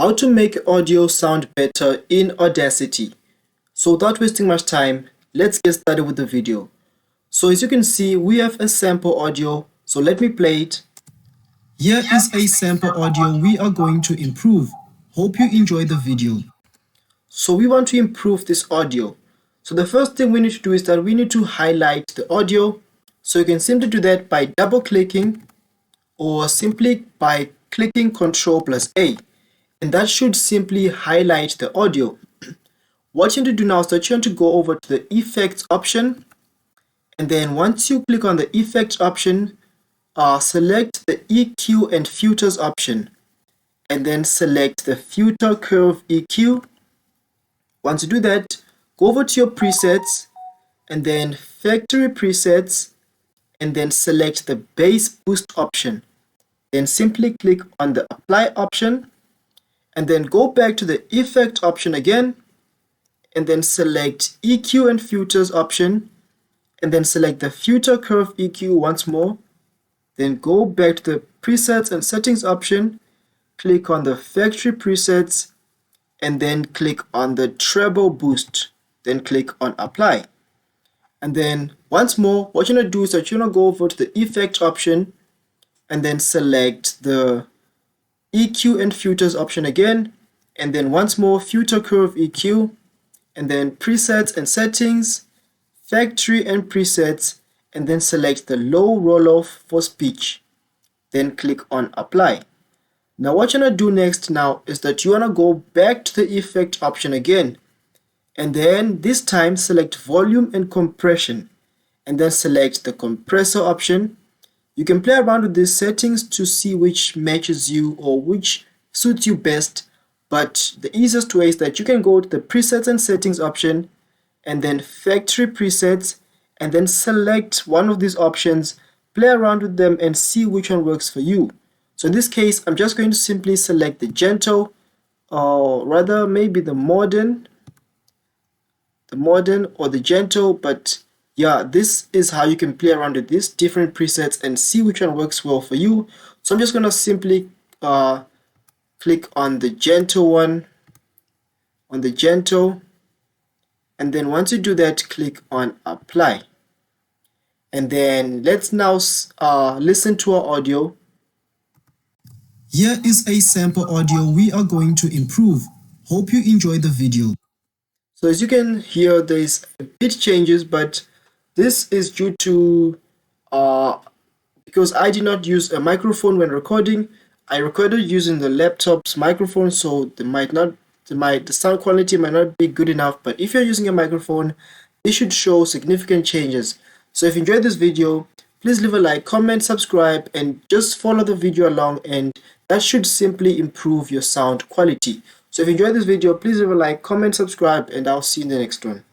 how to make audio sound better in Audacity. So without wasting much time, let's get started with the video. So as you can see, we have a sample audio. So let me play it. Here is a sample audio we are going to improve. Hope you enjoy the video. So we want to improve this audio. So the first thing we need to do is that we need to highlight the audio. So you can simply do that by double clicking or simply by clicking Ctrl+A. And that should simply highlight the audio. What you need to do now is that you want to go over to the effects option, and then once you click on the effects option, select the EQ and filters option, and then select the filter curve EQ. Once you do that, go over to your presets and then factory presets, and then select the bass boost option. Then simply click on the apply option, and then go back to the effect option again, and then select EQ and filters option, and then select the filter curve EQ once more. Then go back to the presets and settings option, click on the factory presets, and then click on the treble boost, then click on apply. And then once more, what you're going to do is that you're going to go over to the effect option and then select the EQ and filters option again, and then once more filter curve EQ, and then presets and settings, factory and presets, and then select the low roll-off for speech, then click on apply. Now what you're going to do next now is that you want to go back to the effect option again, and then this time select volume and compression, and then select the compressor option. You can play around with these settings to see which matches you or which suits you best, but the easiest way is that you can go to the presets and settings option and then factory presets, and then select one of these options, play around with them and see which one works for you. So in this case, I'm just going to simply select the gentle, or rather maybe the modern or the gentle, but yeah, this is how you can play around with these different presets and see which one works well for you. So I'm just going to simply click on the gentle one, and then once you do that, click on apply. And then let's now listen to our audio. Here is a sample audio we are going to improve. Hope you enjoy the video. So as you can hear, there's a bit changes, but this is due to because I did not use a microphone when recording. I recorded using the laptop's microphone, so the sound quality might not be good enough. But if you're using a microphone, it should show significant changes. So if you enjoyed this video, please leave a like, comment, subscribe, and just follow the video along, and that should simply improve your sound quality. So if you enjoyed this video, please leave a like, comment, subscribe, and I'll see you in the next one.